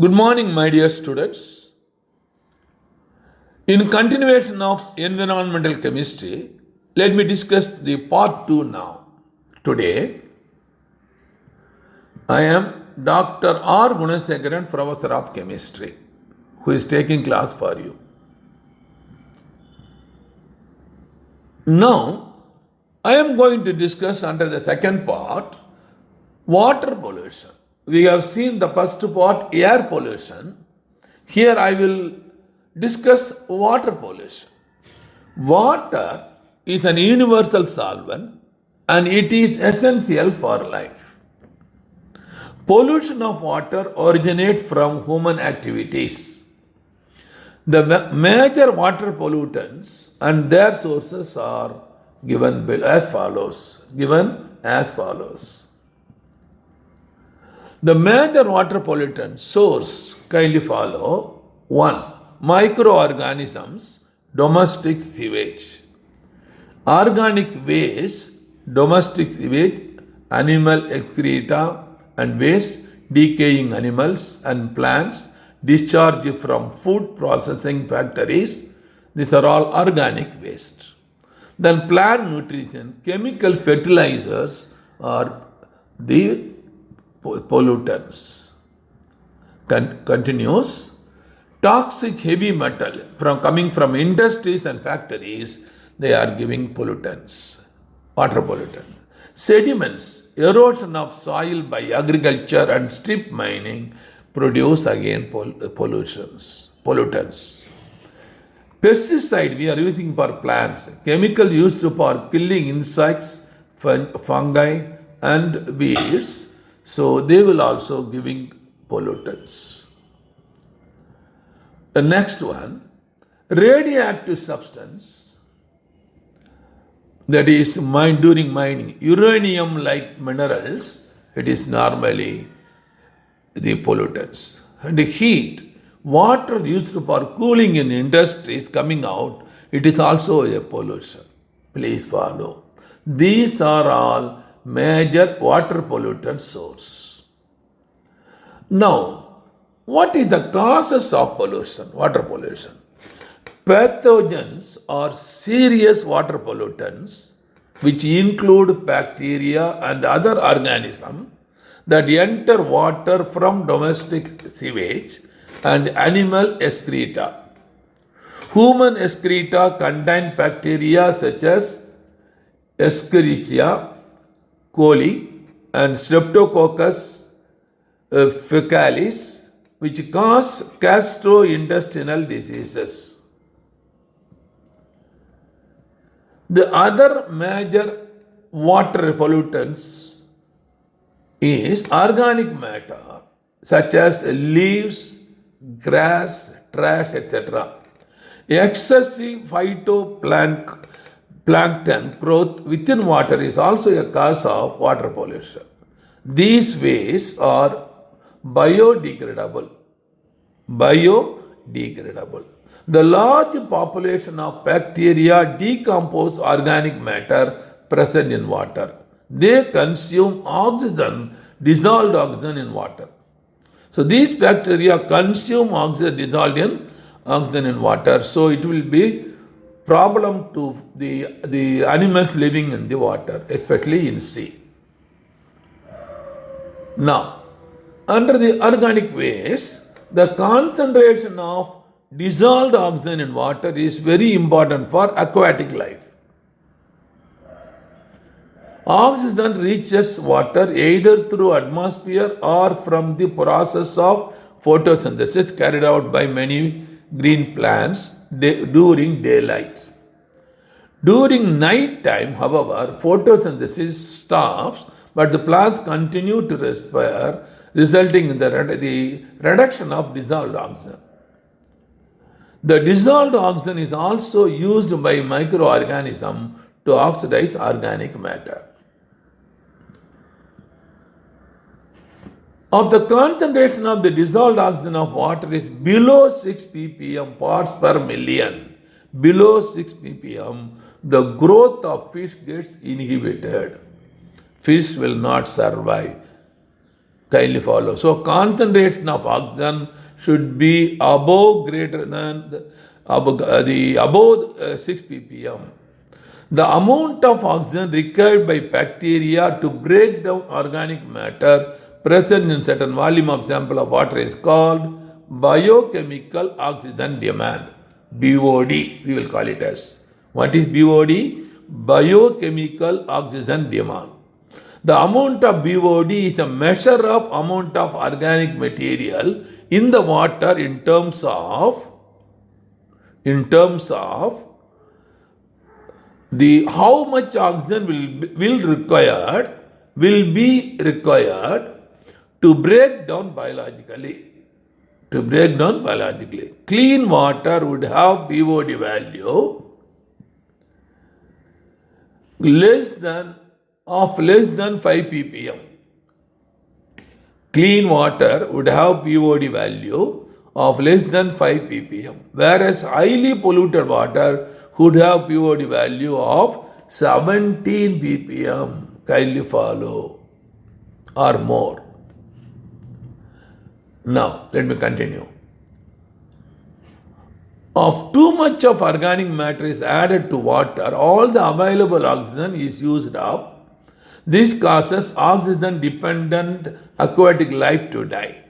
Good morning, my dear students. In continuation of environmental chemistry, let me discuss the part 2 now. Today, I am Dr. R. Gunasekaran, Professor of Chemistry, who is taking class for you. Now, I am going to discuss under the second part water pollution. We have seen the first part, air pollution. Here I will discuss water pollution. Water is an universal solvent and it is essential for life. Pollution of water originates from human activities. The major water pollutants and their sources are given as follows. The major water pollutant source kindly follow. 1. Microorganisms, domestic sewage. Organic waste, domestic sewage, animal excreta and waste, decaying animals and plants, discharge from food processing factories. These are all organic waste. Then plant nutrition, chemical fertilizers are the pollutants. Continues. Toxic heavy metal coming from industries and factories, they are giving pollutants, water pollutants. Sediments, erosion of soil by agriculture and strip mining produce again pollutants. Pesticide we are using for plants, chemical used for killing insects, fungi and weeds. So they will also giving pollutants. The next one, radioactive substance that is mined during mining, uranium-like minerals, it is normally the pollutants. And the heat, water used for cooling in industries coming out, it is also a pollution. Please follow. These are all major water pollutant source. Now, what is the causes of pollution, water pollution? Pathogens are serious water pollutants which include bacteria and other organisms that enter water from domestic sewage and animal excreta. Human excreta contain bacteria such as Escherichia coli and Streptococcus faecalis, which cause gastrointestinal diseases. The other major water pollutants is organic matter such as leaves, grass, trash, etc. Excessive phytoplankton growth within water is also a cause of water pollution. These wastes are biodegradable. The large population of bacteria decompose organic matter present in water. They consume oxygen, dissolved oxygen in water. So these bacteria consume oxygen, dissolved in oxygen in water. So it will be problem to the animals living in the water, especially in sea. Now, under the organic waste, the concentration of dissolved oxygen in water is very important for aquatic life. Oxygen reaches water either through atmosphere or from the process of photosynthesis carried out by many green plants during daylight. During night time, however, photosynthesis stops, but the plants continue to respire, resulting in the reduction of dissolved oxygen. The dissolved oxygen is also used by microorganisms to oxidize organic matter. If the concentration of the dissolved oxygen of water is below 6 ppm parts per million, below 6 ppm, the growth of fish gets inhibited. Fish will not survive. Kindly follow. So concentration of oxygen should be above greater than above 6 ppm. The amount of oxygen required by bacteria to break down organic matter present in certain volume of sample of water is called biochemical oxygen demand. BOD, we will call it as. What is BOD? Biochemical oxygen demand. The amount of BOD is a measure of amount of organic material in the water in terms of the how much oxygen will be required to break down biologically. Clean water would have BOD value less than 5 ppm. Clean water would have BOD value of less than 5 ppm, whereas highly polluted water would have BOD value of 17 ppm. Kindly follow, or more. Now, let me continue. If too much of organic matter is added to water, all the available oxygen is used up. This causes oxygen-dependent aquatic life to die,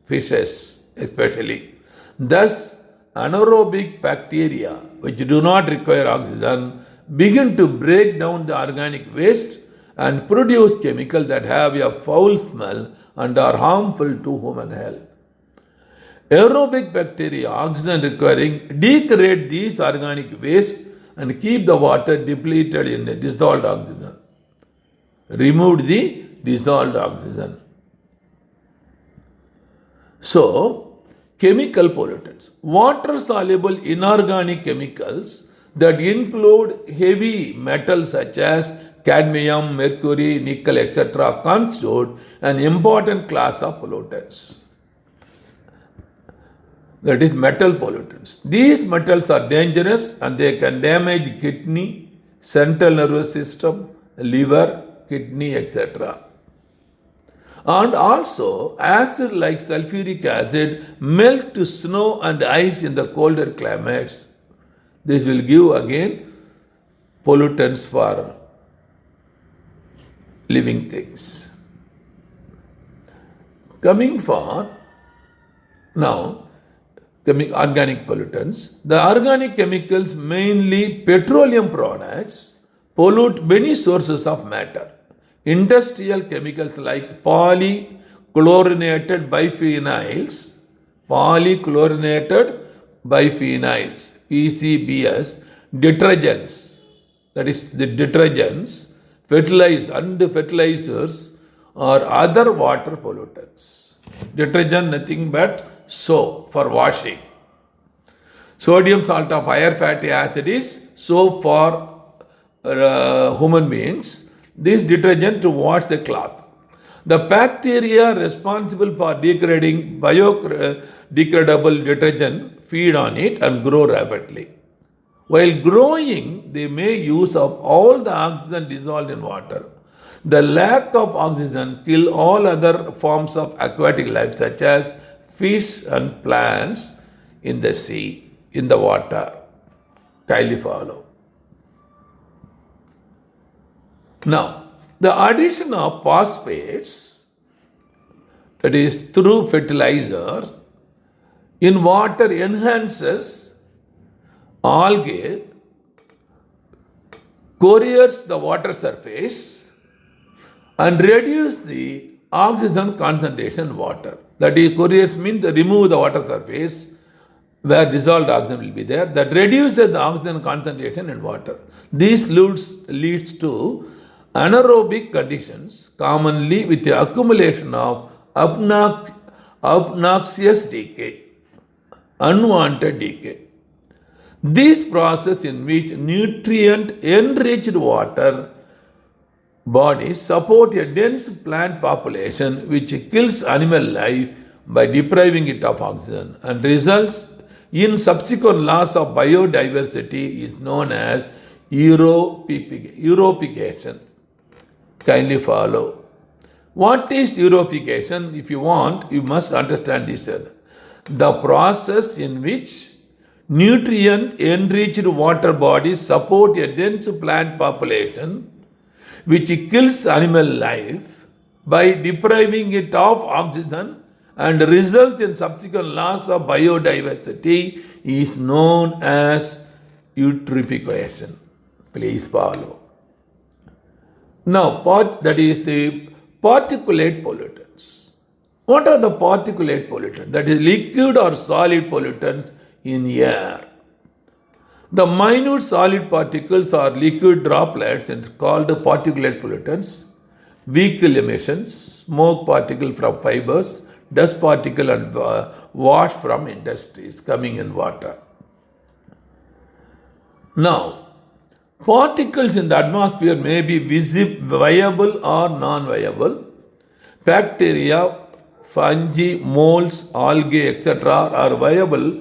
fishes especially. Thus, anaerobic bacteria, which do not require oxygen, begin to break down the organic waste and produce chemicals that have a foul smell and are harmful to human health. Aerobic bacteria, oxygen requiring, degrade these organic waste and keep the water depleted in the dissolved oxygen. Removed the dissolved oxygen. So, chemical pollutants. Water-soluble inorganic chemicals that include heavy metals such as cadmium, mercury, nickel, etc. constitute an important class of pollutants. That is metal pollutants. These metals are dangerous and they can damage kidney, central nervous system, liver, kidney, etc. And also, acid like sulfuric acid melt to snow and ice in the colder climates. This will give again pollutants for living things. Coming organic pollutants. The organic chemicals, mainly petroleum products, pollute many sources of matter. Industrial chemicals like polychlorinated biphenyls, PCBs, detergents, that is the detergents, fertilizers or other water pollutants. Detergent nothing but soap for washing. Sodium salt of higher fatty acid is soap for human beings. This detergent to wash the cloth. The bacteria responsible for degrading biodegradable detergent feed on it and grow rapidly. While growing, they make use of all the oxygen dissolved in water. The lack of oxygen kills all other forms of aquatic life such as fish and plants in the sea, in the water. Kindly follow. Now, the addition of phosphates, that is through fertilizer, in water enhances algae, corrodes the water surface and reduce the oxygen concentration in water. That is, corrodes means remove the water surface where dissolved oxygen will be there. That reduces the oxygen concentration in water. This leads to anaerobic conditions, commonly with the accumulation of obnoxious decay, unwanted decay. This process in which nutrient-enriched water bodies support a dense plant population which kills animal life by depriving it of oxygen and results in subsequent loss of biodiversity is known as eutrophication. Kindly follow. What is eutrophication? If you want, you must understand this. The process in which nutrient-enriched water bodies support a dense plant population which kills animal life by depriving it of oxygen and results in subsequent loss of biodiversity is known as eutrophication. Please follow. Now, that is the particulate pollutants. What are the particulate pollutants? That is liquid or solid pollutants in air. The minute solid particles or liquid droplets are called particulate pollutants. Vehicle emissions, smoke particle from fibers, dust particle and wash from industries coming in water. Now, particles in the atmosphere may be viable or non-viable. Bacteria, fungi, molds, algae, etc. are viable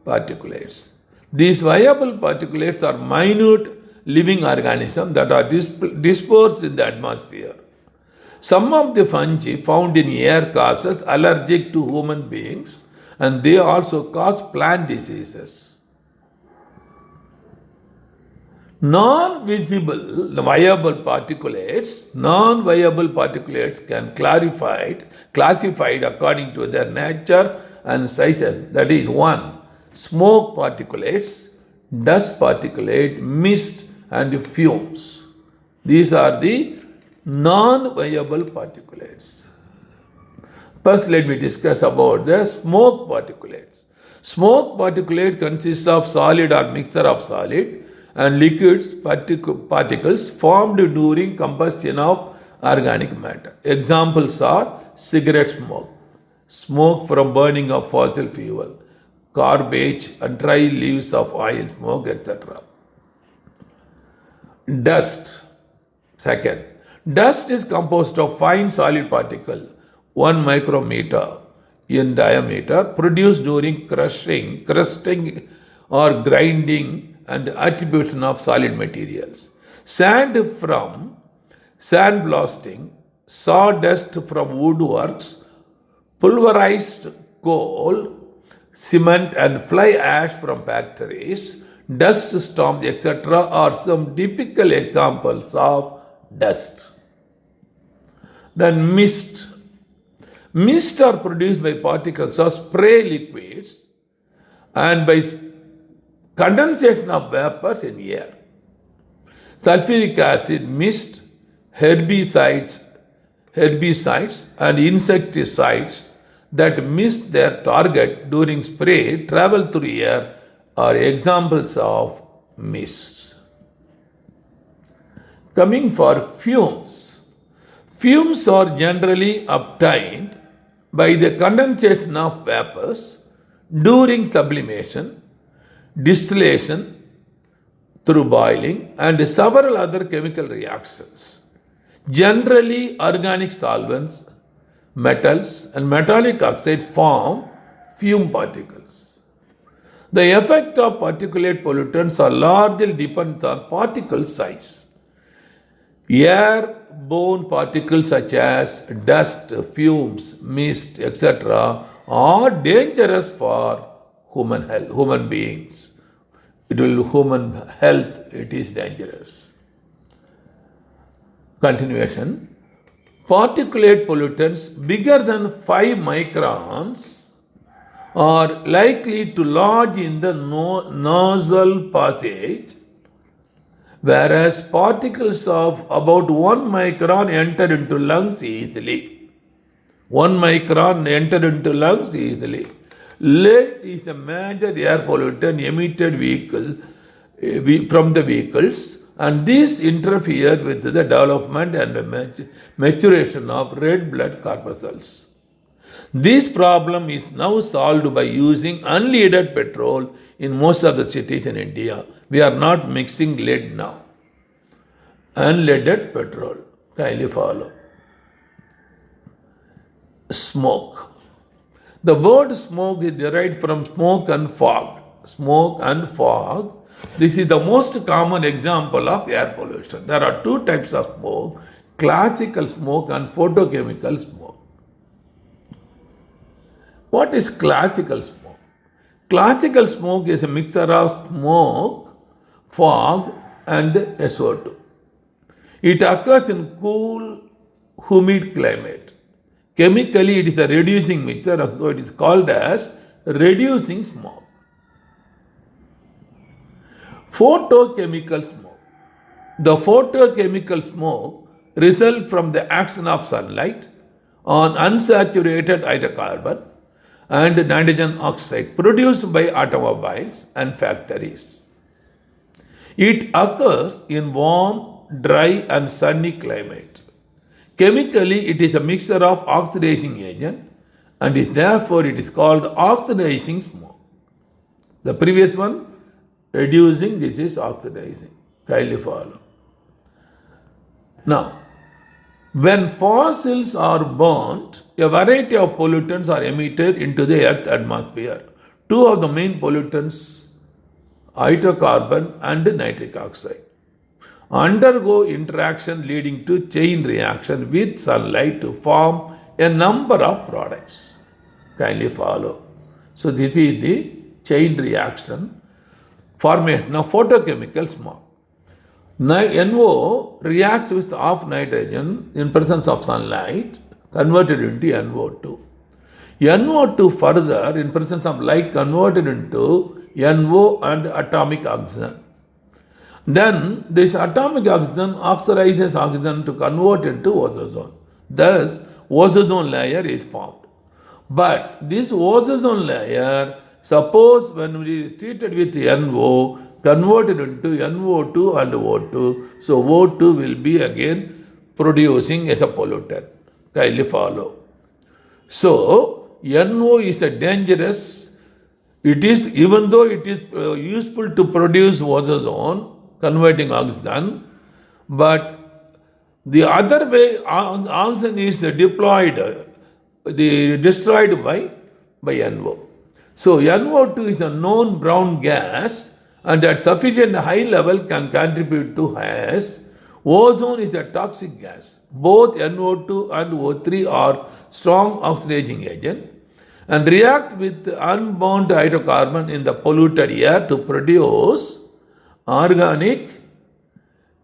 particulates. These viable particulates are minute living organisms that are dispersed in the atmosphere. Some of the fungi found in air causes allergic to human beings and they also cause plant diseases. Non-viable viable particulates can classified according to their nature and sizes. That is 1. Smoke particulates, dust particulate, mist and fumes. These are the non-viable particulates. First, let me discuss about the smoke particulates. Smoke particulate consists of solid or mixture of solid and liquids particles formed during combustion of organic matter. Examples are cigarette smoke, smoke from burning of fossil fuel, garbage and dry leaves of oil smoke, etc. Dust. Second, dust is composed of fine solid particle 1 micrometer in diameter produced during crusting or grinding and attribution of solid materials. Sand from sandblasting, sawdust from woodworks, pulverized coal, cement and fly ash from factories, dust storms, etc. are some typical examples of dust. Then mist. Mist are produced by particles of spray liquids and by condensation of vapors in air. Sulfuric acid mist, herbicides and insecticides that miss their target during spray travel through air are examples of mists. Coming for fumes. Fumes are generally obtained by the condensation of vapors during sublimation, distillation through boiling and several other chemical reactions. Generally, organic solvents, metals and metallic oxide form fume particles. The effect of particulate pollutants are largely dependent on particle size. Airborne particles such as dust, fumes, mist, etc. are dangerous for human beings. Human health, it is dangerous. Continuation. Particulate pollutants bigger than 5 microns are likely to lodge in the nasal passage, whereas particles of about 1 micron enter into lungs easily. 1 micron enter into lungs easily. Lead is a major air pollutant emitted from the vehicles, and this interferes with the development and maturation of red blood corpuscles. This problem is now solved by using unleaded petrol in most of the cities in India. We are not mixing lead now. Unleaded petrol. Kindly follow. Smoke. The word smoke is derived from smoke and fog. Smoke and fog. This is the most common example of air pollution. There are 2 types of smoke, classical smoke and photochemical smoke. What is classical smoke? Classical smoke is a mixture of smoke, fog, and SO2. It occurs in cool, humid climate. Chemically, it is a reducing mixture, so it is called as reducing smoke. Photochemical smoke. The photochemical smoke results from the action of sunlight on unsaturated hydrocarbon and nitrogen oxide produced by automobiles and factories. It occurs in warm, dry, and sunny climate. Chemically, it is a mixture of oxidizing agent and therefore it is called oxidizing smoke. The previous one, reducing, this is oxidizing. Kindly follow. Now, when fossils are burnt, a variety of pollutants are emitted into the Earth's atmosphere. Two of the main pollutants, hydrocarbon and nitric oxide, undergo interaction leading to chain reaction with sunlight to form a number of products. Kindly follow. So this is the chain reaction formation of photochemical smoke. NO reacts with off nitrogen in presence of sunlight, converted into NO2. NO2 further, in presence of light, converted into NO and atomic oxygen. Then this atomic oxygen oxidizes oxygen to convert into ozone. Thus, ozone layer is formed. But this ozone layer, suppose when we treated with NO, converted into NO2 and O2, so O2 will be again producing as a pollutant. Kindly follow. So, NO is a dangerous, it is, even though it is useful to produce ozone, converting oxygen, but the other way oxygen is destroyed by NO. So NO2 is a known brown gas and at sufficient high level can contribute to as ozone is a toxic gas. Both NO2 and O3 are strong oxidizing agent and react with unbound hydrocarbon in the polluted air to produce organic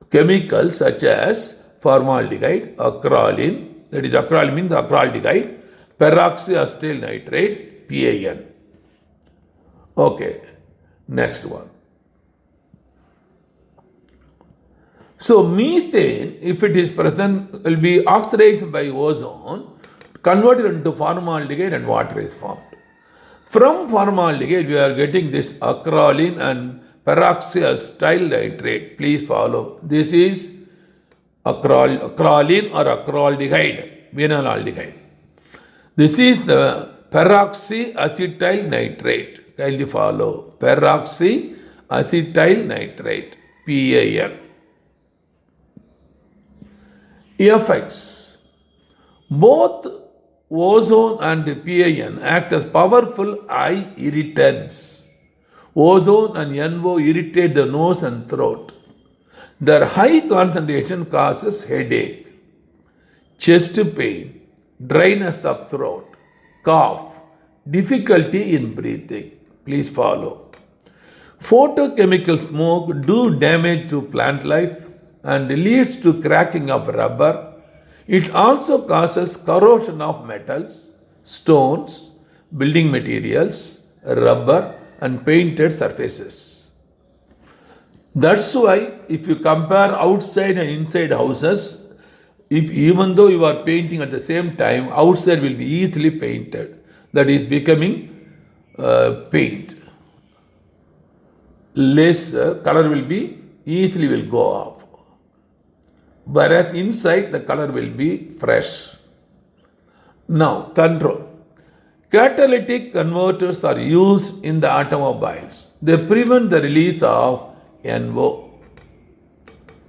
chemicals such as formaldehyde, acrolein, that is acrolein means acraldehyde, peroxyacetyl nitrate, PAN. Okay, next one. So methane, if it is present, will be oxidized by ozone, converted into formaldehyde and water is formed. From formaldehyde, we are getting this acrolein and peroxyacetyl nitrate. Please follow. This is acrolein or acraldehyde, vinylaldehyde. This is the peroxyacetyl nitrate. Kindly follow. Peroxyacetyl nitrate, PAN. Effects. Both ozone and PAN act as powerful eye irritants. Ozone and NO irritate the nose and throat. Their high concentration causes headache, chest pain, dryness of throat, cough, difficulty in breathing. Please follow. Photochemical smoke do damage to plant life and leads to cracking of rubber. It also causes corrosion of metals, stones, building materials, rubber, and painted surfaces. That's why if you compare outside and inside houses, even though you are painting at the same time, outside will be easily painted. That is becoming paint. Less color will be easily will go off. Whereas inside the color will be fresh. Now, control. Catalytic converters are used in the automobiles. They prevent the release of NO.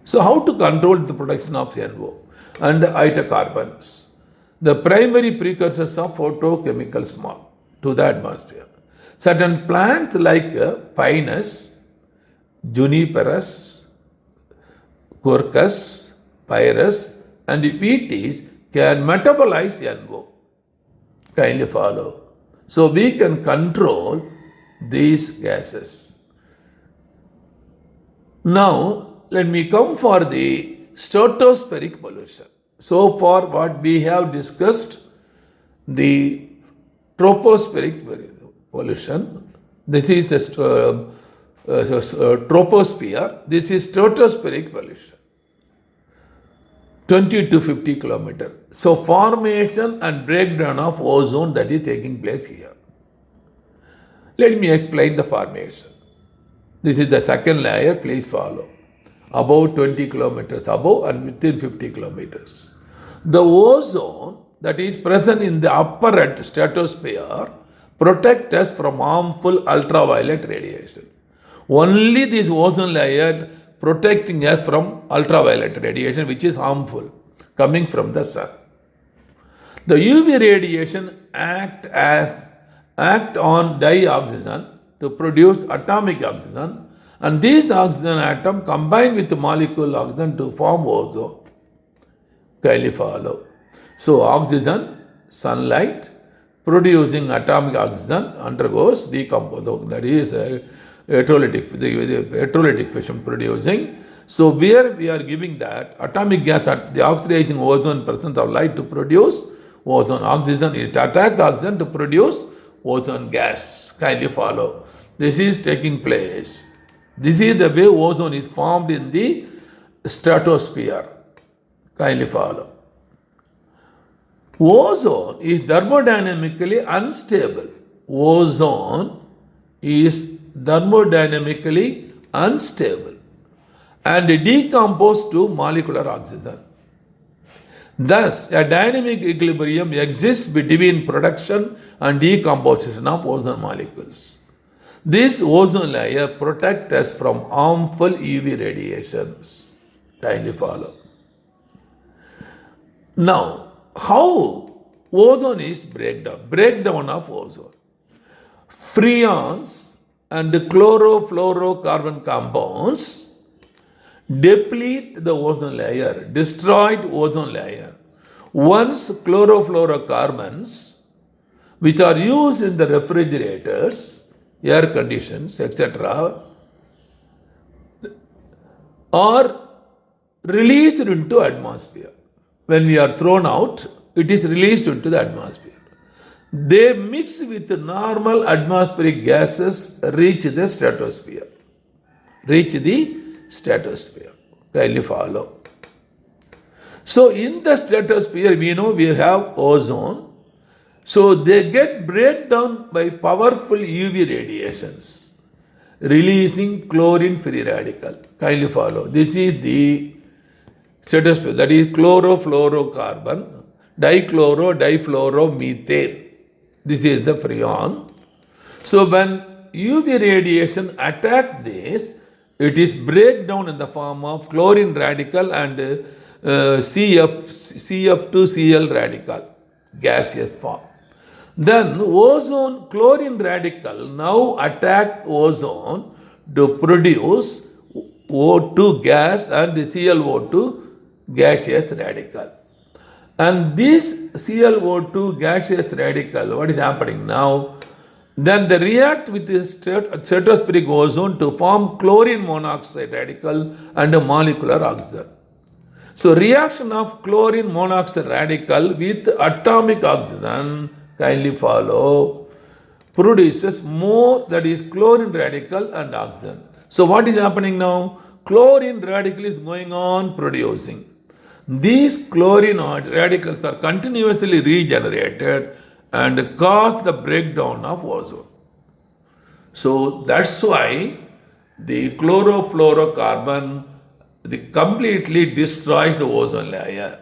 So, how to control the production of NO and hydrocarbons? The primary precursors of photochemical smoke to the atmosphere. Certain plants like pinus, juniperus, quercus, pyrus, and if it is, can metabolize NO. Kindly follow. So we can control these gases. Now, let me come for the stratospheric pollution. So far, what we have discussed, the tropospheric pollution. This is the troposphere. This is stratospheric pollution. 20 to 50 kilometers. So formation and breakdown of ozone that is taking place here. Let me explain the formation. This is the second layer, please follow. About 20 kilometers above and within 50 kilometers. The ozone that is present in the upper stratosphere protects us from harmful ultraviolet radiation. Only this ozone layer protecting us from ultraviolet radiation, which is harmful, coming from the sun. The UV radiation act on dioxygen to produce atomic oxygen, and these oxygen atom combine with the molecule oxygen to form ozone. Kindly follow. So oxygen, sunlight, producing atomic oxygen undergoes decomposition. That is electrolytic fission producing. So where we are giving that atomic gas at the oxidizing ozone presence of light to produce ozone. Oxygen, it attacks oxygen to produce ozone gas. Kindly follow. This is taking place. This is the way ozone is formed in the stratosphere. Kindly follow. Ozone is thermodynamically unstable. Ozone is thermodynamically unstable and decomposed to molecular oxygen. Thus, a dynamic equilibrium exists between production and decomposition of ozone molecules. This ozone layer protects us from harmful UV radiations. Kindly follow. Now, how ozone is breakdown? Breakdown of ozone. Freons and chlorofluorocarbon compounds deplete the ozone layer, destroyed ozone layer. Once chlorofluorocarbons, which are used in the refrigerators, air conditions, etc., are released into atmosphere. When we are thrown out, it is released into the atmosphere. They mix with normal atmospheric gases, reach the stratosphere. Kindly follow. So in the stratosphere, we know we have ozone. So they get breakdown by powerful UV radiations, releasing chlorine-free radical. Kindly follow. This is the stratosphere, that is chlorofluorocarbon, difluoromethane. This is the freon. So when UV radiation attacks this, it is breakdown in the form of chlorine radical and CF2Cl radical, gaseous form. Then ozone chlorine radical now attack ozone to produce O2 gas and ClO2 gaseous radical. And this ClO2 gaseous radical, what is happening now? Then they react with the stratospheric ozone to form chlorine monoxide radical and a molecular oxygen. So reaction of chlorine monoxide radical with atomic oxygen, kindly follow, produces more, that is chlorine radical and oxygen. So what is happening now? Chlorine radical is going on producing. These chlorine radicals are continuously regenerated and cause the breakdown of ozone. So that's why the chlorofluorocarbon completely destroys the ozone layer.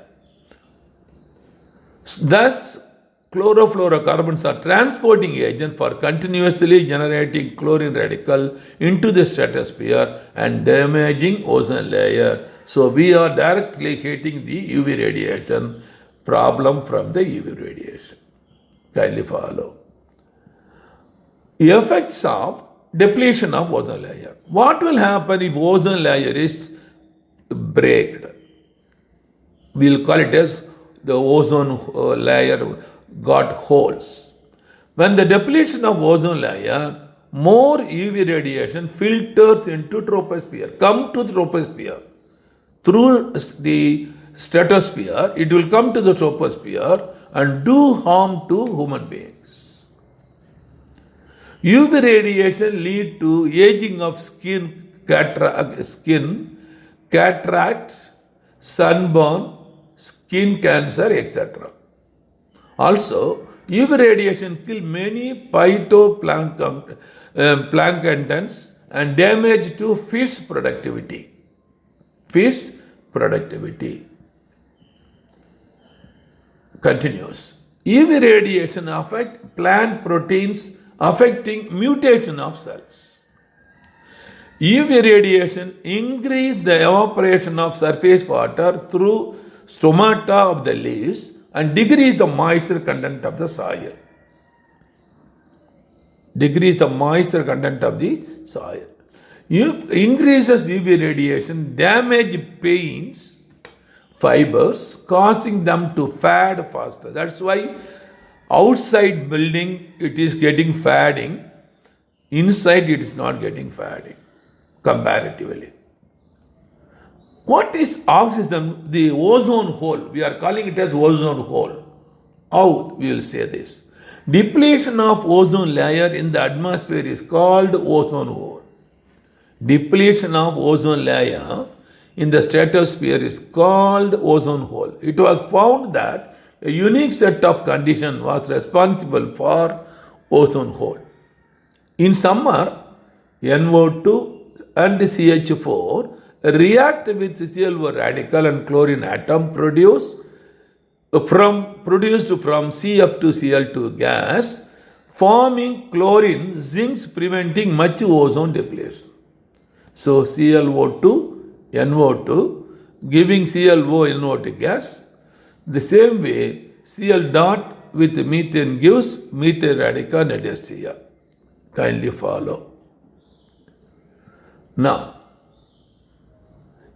Thus, chlorofluorocarbons are transporting agents for continuously generating chlorine radical into the stratosphere and damaging ozone layer. So we are directly hitting the UV radiation problem from the UV radiation. Kindly follow. Effects of depletion of ozone layer. What will happen if ozone layer is breaked? we'll call it as the ozone layer got holes. When the depletion of ozone layer, more UV radiation filters into troposphere, come to the troposphere. Through the stratosphere, it will come to the troposphere and do harm to human beings. UV radiation lead to aging of skin, cataract, sunburn, skin cancer, etc. Also, UV radiation kill many phytoplanktons and damage to fish productivity. Fish productivity continues. UV radiation affect plant proteins, affecting mutation of cells. UV radiation increase the evaporation of surface water through stomata of the leaves and decrease the moisture content of the soil. Decrease the moisture content of the soil. Increases UV radiation damage paints fibers, causing them to fade faster. That's why outside building it is getting fading, inside it is not getting fading comparatively. What is oxygen? The ozone hole. We are calling it as ozone hole. How we will say this? Depletion of ozone layer in the atmosphere is called ozone hole. Depletion of ozone layer in the stratosphere is called ozone hole. It was found that a unique set of conditions was responsible for ozone hole. In summer, NO2 and CH4 react with ClO radical and chlorine atom produced from CF to Cl2 gas, forming chlorine zincs, preventing much ozone depletion. So ClO2, NO2 giving ClO NO2 gas. The same way Cl dot with methane gives methane radical and HCl. Kindly follow. Now,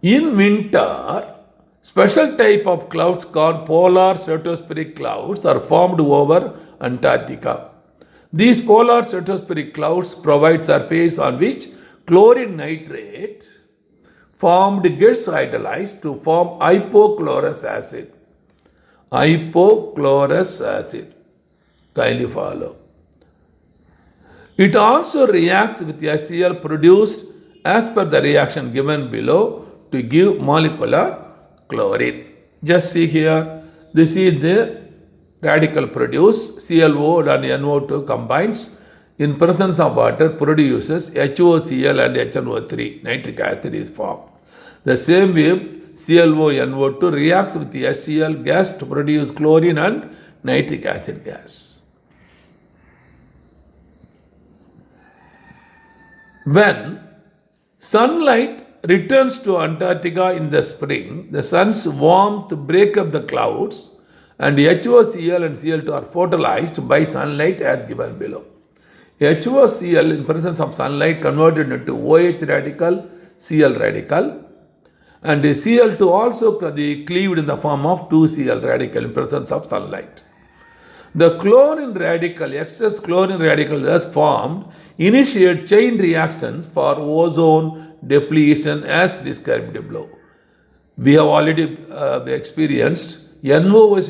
in winter, special type of clouds called polar stratospheric clouds are formed over Antarctica. These polar stratospheric clouds provide surface on which chlorine nitrate formed gets hydrolyzed to form hypochlorous acid. Hypochlorous acid. Kindly follow. It also reacts with HCl produced as per the reaction given below to give molecular chlorine. Just see here, this is the radical produced. ClO and NO2 combines in presence of water produces HOCl and HNO3. Nitric acid is formed. The same way ClO NO2 reacts with the HCl gas to produce chlorine and nitric acid gas. When sunlight returns to Antarctica in the spring, the sun's warmth breaks up the clouds and HOCl and Cl2 are photolyzed by sunlight as given below. HOCl in presence of sunlight converted into OH radical, Cl radical, and Cl2 also cleaved in the form of 2Cl radical in presence of sunlight. The chlorine radical, excess chlorine radical thus formed, initiate chain reactions for ozone depletion as described below. We have already experienced NO is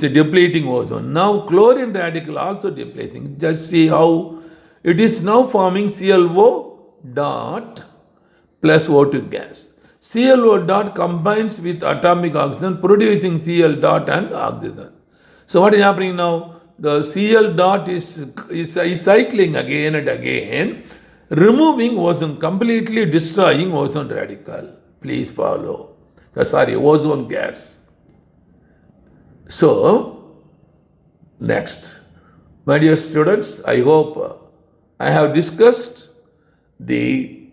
depleting ozone. Now chlorine radical also depleting. Just see how it is now forming ClO dot plus O2 gas. ClO dot combines with atomic oxygen producing Cl dot and oxygen. So what is happening now? The Cl dot is cycling again and again, removing ozone, completely destroying ozone radical. Please follow. Ozone gas. So, next. My dear students, I hope I have discussed the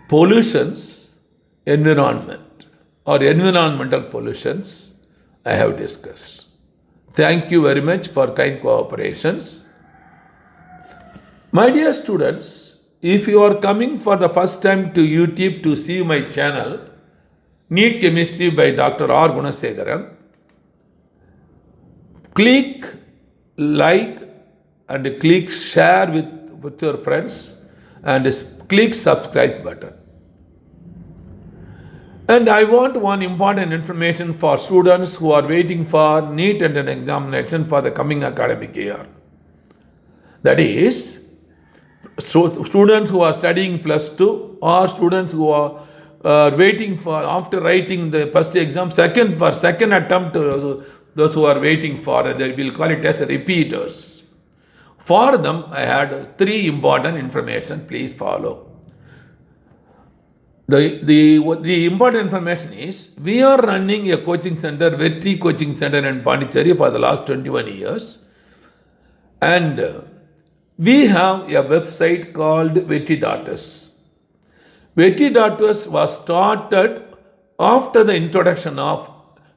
pollutions, environment or environmental pollutions I have discussed. Thank you very much for kind cooperations. My dear students, if you are coming for the first time to YouTube to see my channel, NEET Chemistry by Dr. R. Gunasekharan. Click like and click share with your friends and click subscribe button. And I want one important information for students who are waiting for NEET and an examination for the coming academic year. That is, students who are studying +2 or students who are waiting for, after writing the first exam, second attempt, those who are waiting for, they will call it as repeaters. For them, I had 3 important information. Please follow. The important information is, we are running a coaching center, Vetri Coaching Center in Pondicherry for the last 21 years. And we have a website called Vetri.us. Vetri.us was started after the introduction of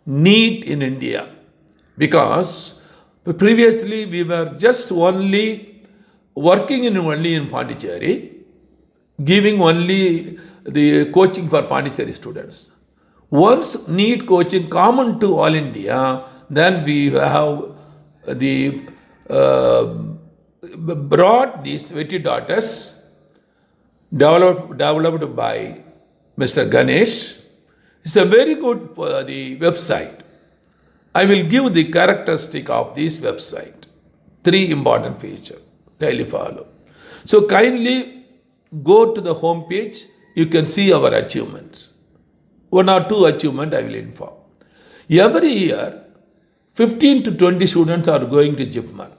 NEET in India, because previously we were just only working only in Pondicherry, giving only the coaching for Pondicherry students. Once NEET coaching common to all India, then we have brought this Vetri.us, developed by Mr. Ganesh. It's a very good the website. I will give the characteristic of this website. 3 important features. Kindly follow. So kindly go to the home page. You can see our achievements. 1 or 2 achievements I will inform. Every year, 15 to 20 students are going to JIPMER.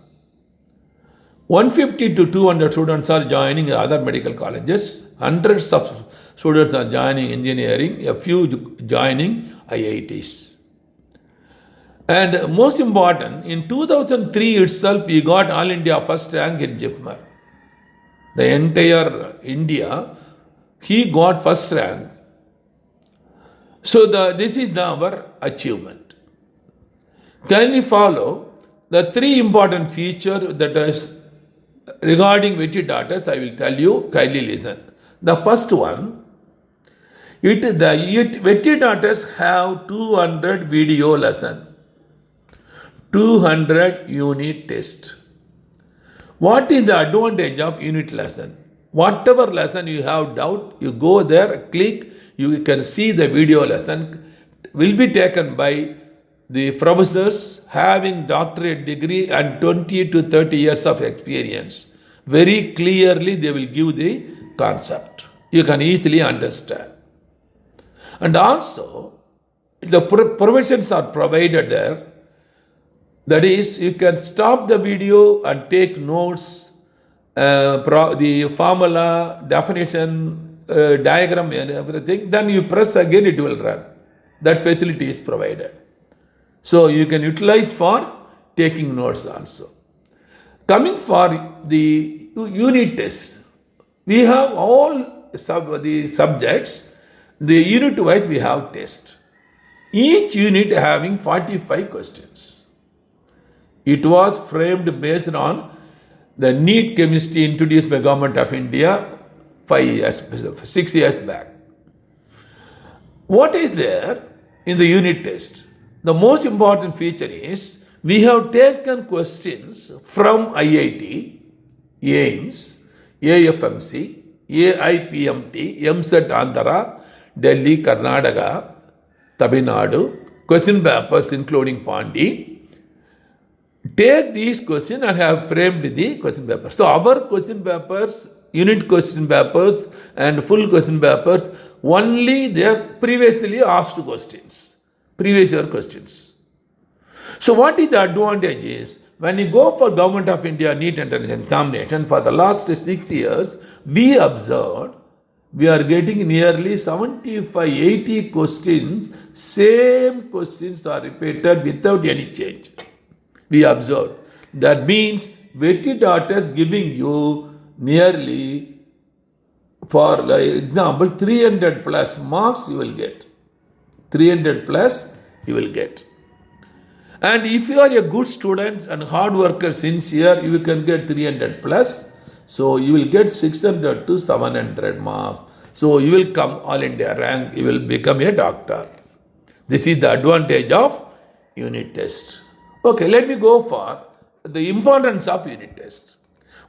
150 to 200 students are joining other medical colleges. Hundreds of students are joining engineering. A few joining IITs. And most important, in 2003 itself, we got All India first rank in JIPMER. The entire India, he got first rank. So this is our achievement. Kindly follow the 3 important features that is regarding Vetri.us. I will tell you, kindly listen. The first one, Vetri.us have 200 video lesson, 200 unit test. What is the advantage of unit lesson? Whatever lesson you have doubt, you go there, click, you can see the video lesson will be taken by the professors having doctorate degree and 20 to 30 years of experience. Very clearly they will give the concept. You can easily understand. And also, the provisions are provided there. That is, you can stop the video and take notes, the formula, definition, diagram and everything. Then you press again, it will run. That facility is provided. So you can utilize for taking notes also. Coming for the unit test, we have all the subjects. The unit wise we have test. Each unit having 45 questions. It was framed based on the NEET chemistry introduced by Government of India 6 years back. What is there in the unit test? The most important feature is we have taken questions from IIT, AIMS, AFMC, AIPMT, MSET Andhra, Delhi, Karnataka, Tamil Nadu, question papers including Pandi. Take these questions and have framed the question papers. So our question papers, unit question papers and full question papers, only their previously asked questions, previous year questions. So what is the advantage is, when you go for Government of India NEET entrance examination for the last 6 years, we observed we are getting nearly 75-80 questions, same questions are repeated without any change. We observed. That means Vetri.us giving you nearly, for example, 300 plus marks you will get. 300 plus you will get. And if you are a good student and hard worker, sincere, you can get 300 plus. So you will get 600 to 700 marks. So you will come all India rank, you will become a doctor. This is the advantage of unit test. Okay, let me go for the importance of unit test.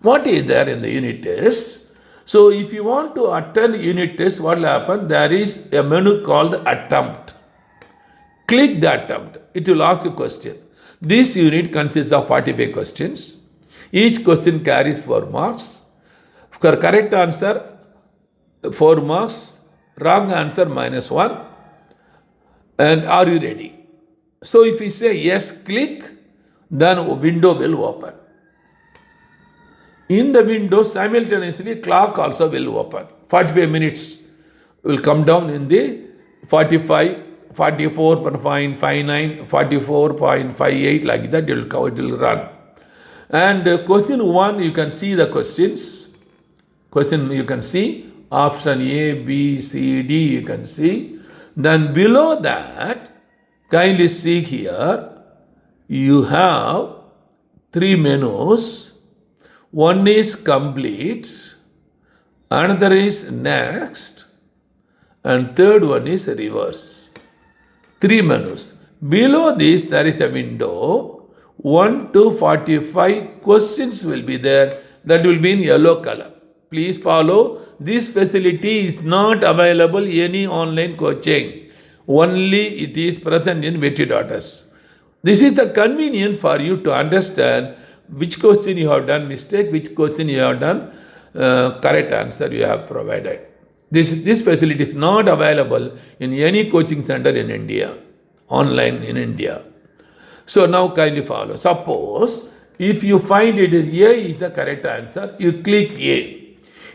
What is there in the unit test? So if you want to attend unit test, what will happen? There is a menu called attempt. Click the attempt. It will ask a question. This unit consists of 45 questions. Each question carries 4 marks. For correct answer, 4 marks. Wrong answer, -1. And are you ready? So if you say yes, click, then a window will open. In the window, simultaneously, clock also will open. 45 minutes will come down in the 45, 44.59, 44.58, like that, it will run. And question 1, you can see the questions. Question you can see, option A, B, C, D, you can see. Then below that, kindly see here, you have 3 menus. One is complete, another is next, and third one is reverse. 3 menus. Below this, there is a window. 1 to 45 questions will be there. That will be in yellow color. Please follow. This facility is not available any online coaching. Only it is present in Vetri Daughters. This is the convenient for you to understand which question you have done mistake, which question you have done correct answer you have provided. This facility is not available in any coaching center in India, online in India. So now kindly follow. Suppose if you find it is A is the correct answer, you click A.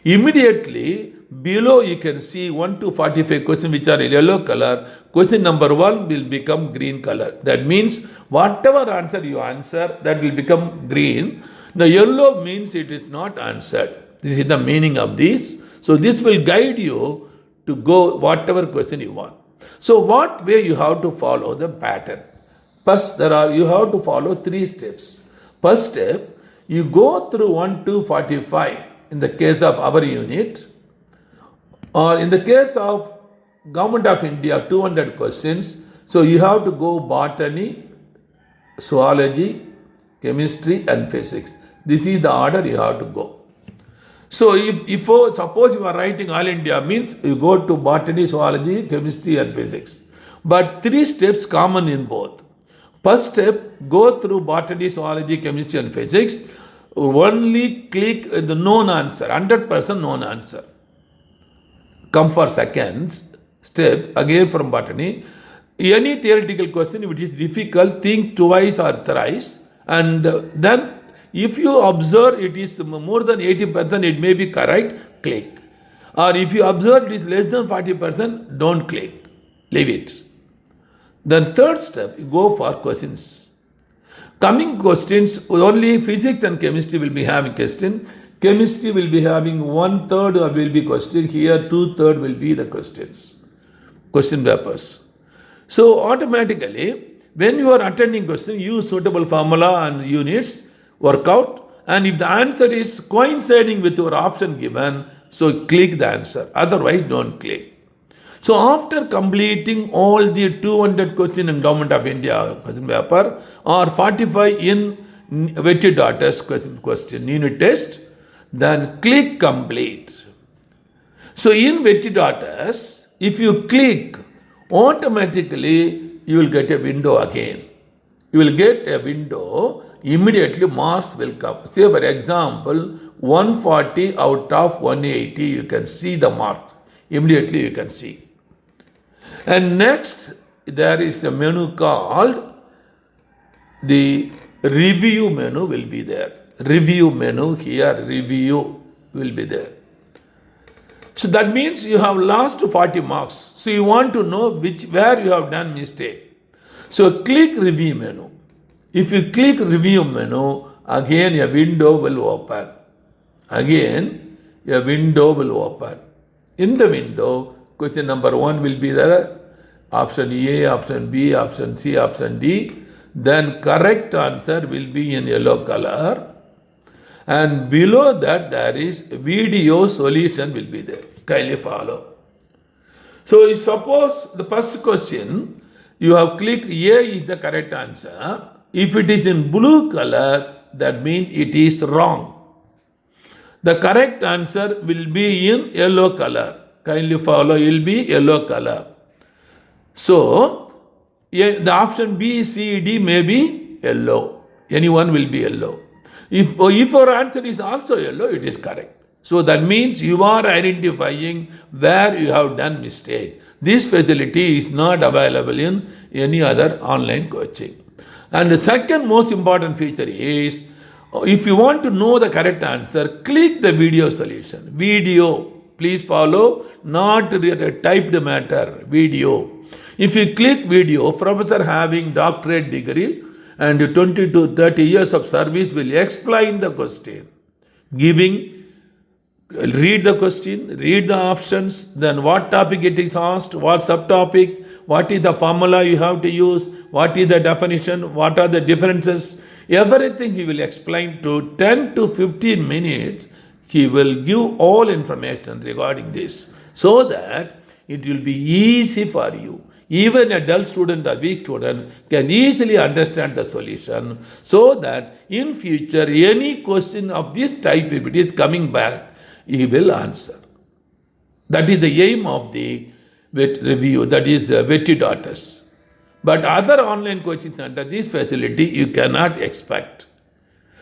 Immediately below you can see 1 to 45 questions which are in yellow color. Question number 1 will become green color. That means whatever answer you answer, that will become green. The yellow means it is not answered. This is the meaning of this. So this will guide you to go whatever question you want. So what way you have to follow the pattern? First, you have to follow 3 steps. First step, you go through 1 to 45 in the case of our unit, or in the case of Government of India, 200 questions. So you have to go botany, zoology, chemistry and physics. This is the order you have to go. So if suppose you are writing All India, means you go to botany, zoology, chemistry and physics. But 3 steps common in both. First step, go through botany, zoology, chemistry and physics. Only click the known answer, 100% known answer. Come for second step, again from botany. Any theoretical question which is difficult, think twice or thrice, and then if you observe it is more than 80%, it may be correct, click. Or if you observe it is less than 40%, don't click, leave it. Then third step, go for questions. Coming questions, only physics and chemistry will be having question. Chemistry will be having 1/3 will be question. Here 2/3 will be the questions, question papers. So automatically, when you are attending question, use suitable formula and units, work out. And if the answer is coinciding with your option given, so click the answer. Otherwise, don't click. So after completing all the 200 questions in Government of India question paper or 45 in Vetri Daughters question unit test, then click complete. So in Vetri Daughters, if you click, automatically you will get a window again. You will get a window, immediately marks will come. Say for example, 140 out of 180, you can see the mark. Immediately you can see. And next, there is a menu called the review menu will be there. Review menu here, review will be there. So that means you have lost 40 marks. So you want to know where you have done mistake. So click review menu. If you click review menu, again a window will open. Again, a window will open. In the window, question number 1 will be there, option A, option B, option C, option D. Then correct answer will be in yellow color. And below that there is video solution will be there. Kindly follow. So if suppose the first question, you have clicked A is the correct answer. If it is in blue color, that means it is wrong. The correct answer will be in yellow color. Kindly follow, it will be yellow color. So, the option B, C, D may be yellow. Anyone will be yellow. If your answer is also yellow, it is correct. So that means you are identifying where you have done mistake. This facility is not available in any other online coaching. And the second most important feature is, if you want to know the correct answer, click the video solution. Video, please follow, not typed matter, video. If you click video, professor having doctorate degree and 20 to 30 years of service will explain the question, read the question, read the options, then what topic it is asked, what subtopic, what is the formula you have to use, what is the definition, what are the differences, everything he will explain to 10 to 15 minutes. He will give all information regarding this so that it will be easy for you. Even a dull student or weak student can easily understand the solution so that in future any question of this type, if it is coming back, he will answer. That is the aim of the review, that is Vettidatus. But other online coaching center, this facility you cannot expect.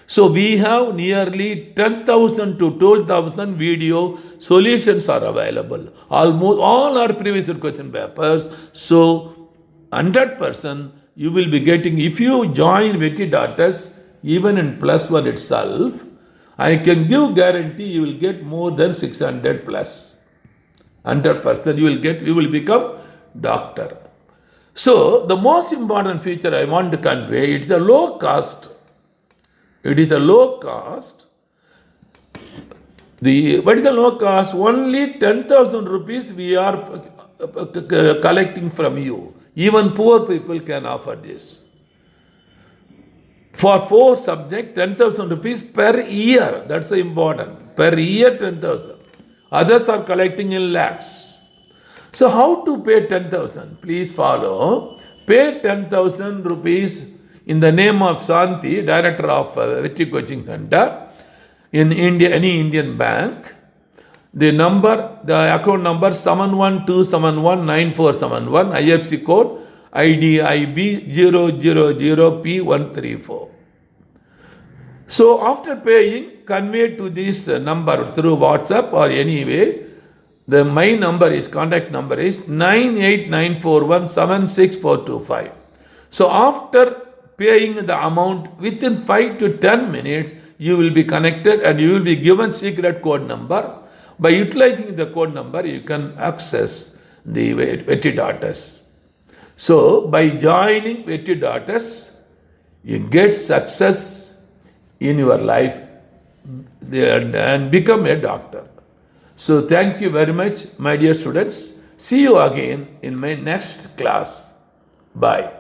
So we have nearly 10,000 to 12,000 video solutions are available. Almost all are previous question papers. So 100% you will be getting, if you join Vettidatus, even in +1 itself, I can give guarantee you will get more than 600 plus. 100% you will become doctor. So the most important feature I want to convey, it's a low cost. It is a low cost. What is the low cost? Only 10,000 rupees we are collecting from you. Even poor people can offer this. For 4 subjects, 10,000 rupees per year. That's the important. Per year, 10,000. Others are collecting in lakhs. So how to pay 10,000? Please follow. Pay 10,000 rupees in the name of Santi, director of Vetti Coaching Center in India, any Indian bank. The account number 712719471, IFSC code IDIB 000P134. So after paying, convey to this number through WhatsApp or any way. My contact number is 98941764225. So after paying the amount, within 5 to 10 minutes, you will be connected and you will be given secret code number. By utilizing the code number, you can access the Vettidatus. So by joining Vettidatus, you get success in your life and become a doctor. So thank you very much, my dear students. See you again in my next class. Bye.